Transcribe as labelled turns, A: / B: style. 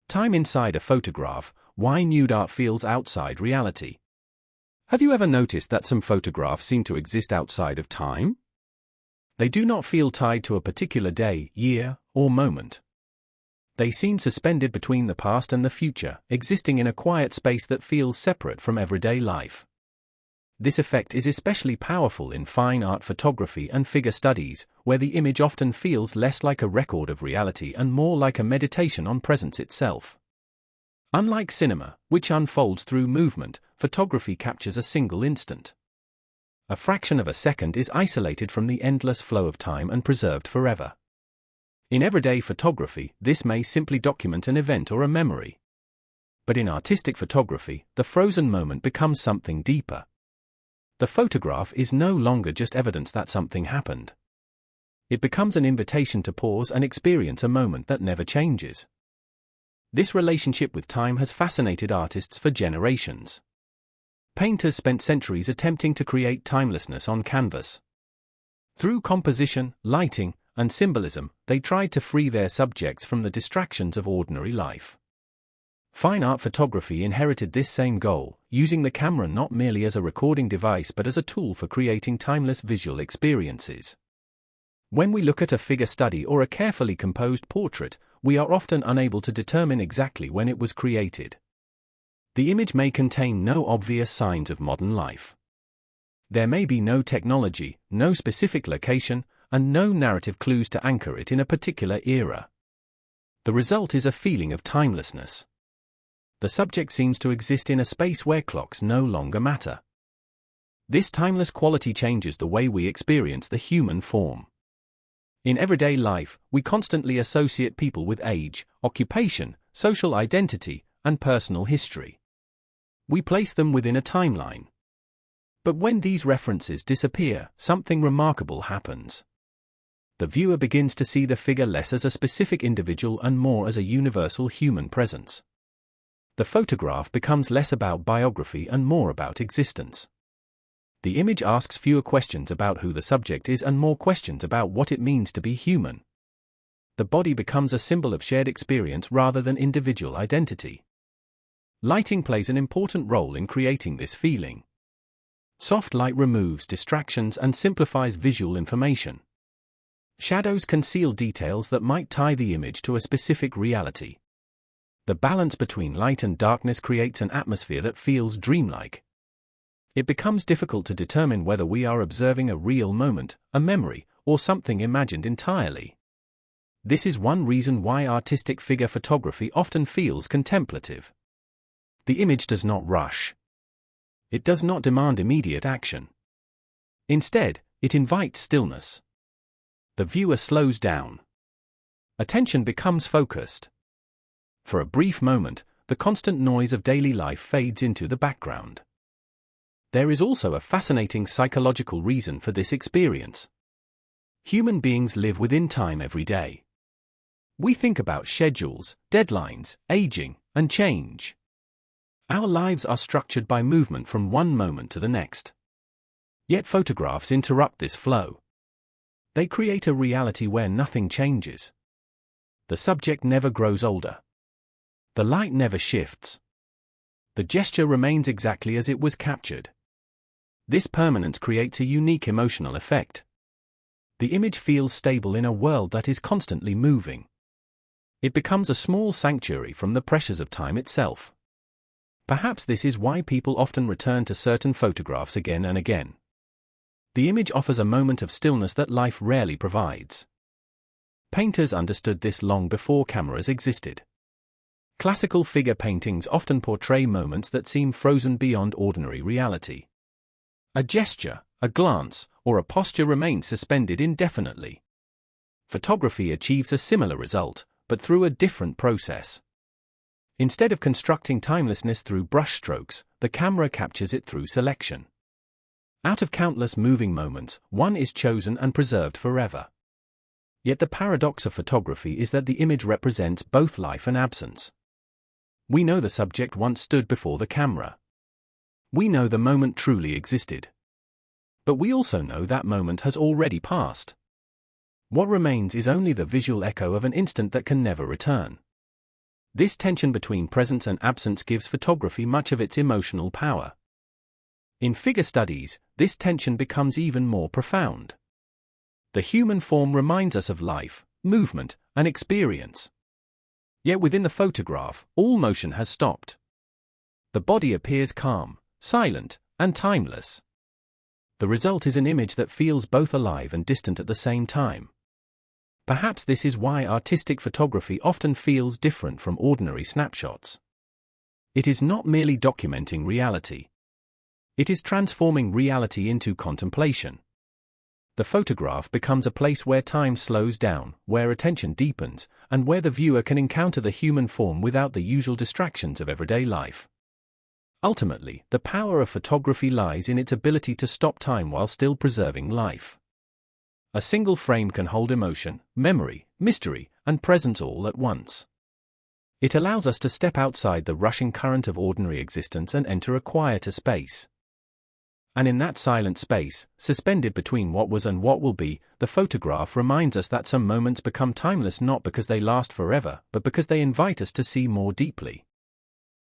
A: Time inside a photograph, why nude art feels outside reality. Have you ever noticed that some photographs seem to exist outside of time? They do not feel tied to a particular day, year, or moment. They seem suspended between the past and the future, existing in a quiet space that feels separate from everyday life. This effect is especially powerful in fine art photography and figure studies, where the image often feels less like a record of reality and more like a meditation on presence itself. Unlike cinema, which unfolds through movement, photography captures a single instant. A fraction of a second is isolated from the endless flow of time and preserved forever. In everyday photography, this may simply document an event or a memory. But in artistic photography, the frozen moment becomes something deeper. The photograph is no longer just evidence that something happened. It becomes an invitation to pause and experience a moment that never changes. This relationship with time has fascinated artists for generations. Painters spent centuries attempting to create timelessness on canvas. Through composition, lighting, and symbolism, they tried to free their subjects from the distractions of ordinary life. Fine art photography inherited this same goal, using the camera not merely as a recording device but as a tool for creating timeless visual experiences. When we look at a figure study or a carefully composed portrait, we are often unable to determine exactly when it was created. The image may contain no obvious signs of modern life. There may be no technology, no specific location, and no narrative clues to anchor it in a particular era. The result is a feeling of timelessness. The subject seems to exist in a space where clocks no longer matter. This timeless quality changes the way we experience the human form. In everyday life, we constantly associate people with age, occupation, social identity, and personal history. We place them within a timeline. But when these references disappear, something remarkable happens. The viewer begins to see the figure less as a specific individual and more as a universal human presence. The photograph becomes less about biography and more about existence. The image asks fewer questions about who the subject is and more questions about what it means to be human. The body becomes a symbol of shared experience rather than individual identity. Lighting plays an important role in creating this feeling. Soft light removes distractions and simplifies visual information. Shadows conceal details that might tie the image to a specific reality. The balance between light and darkness creates an atmosphere that feels dreamlike. It becomes difficult to determine whether we are observing a real moment, a memory, or something imagined entirely. This is one reason why artistic figure photography often feels contemplative. The image does not rush. It does not demand immediate action. Instead, it invites stillness. The viewer slows down. Attention becomes focused. For a brief moment, the constant noise of daily life fades into the background. There is also a fascinating psychological reason for this experience. Human beings live within time every day. We think about schedules, deadlines, aging, and change. Our lives are structured by movement from one moment to the next. Yet photographs interrupt this flow. They create a reality where nothing changes. The subject never grows older. The light never shifts. The gesture remains exactly as it was captured. This permanence creates a unique emotional effect. The image feels stable in a world that is constantly moving. It becomes a small sanctuary from the pressures of time itself. Perhaps this is why people often return to certain photographs again and again. The image offers a moment of stillness that life rarely provides. Painters understood this long before cameras existed. Classical figure paintings often portray moments that seem frozen beyond ordinary reality. A gesture, a glance, or a posture remains suspended indefinitely. Photography achieves a similar result, but through a different process. Instead of constructing timelessness through brushstrokes, the camera captures it through selection. Out of countless moving moments, one is chosen and preserved forever. Yet the paradox of photography is that the image represents both life and absence. We know the subject once stood before the camera. We know the moment truly existed. But we also know that moment has already passed. What remains is only the visual echo of an instant that can never return. This tension between presence and absence gives photography much of its emotional power. In figure studies, this tension becomes even more profound. The human form reminds us of life, movement, and experience. Yet within the photograph, all motion has stopped. The body appears calm, silent, and timeless. The result is an image that feels both alive and distant at the same time. Perhaps this is why artistic photography often feels different from ordinary snapshots. It is not merely documenting reality. It is transforming reality into contemplation. The photograph becomes a place where time slows down, where attention deepens, and where the viewer can encounter the human form without the usual distractions of everyday life. Ultimately, the power of photography lies in its ability to stop time while still preserving life. A single frame can hold emotion, memory, mystery, and presence all at once. It allows us to step outside the rushing current of ordinary existence and enter a quieter space. And in that silent space, suspended between what was and what will be, the photograph reminds us that some moments become timeless not because they last forever, but because they invite us to see more deeply.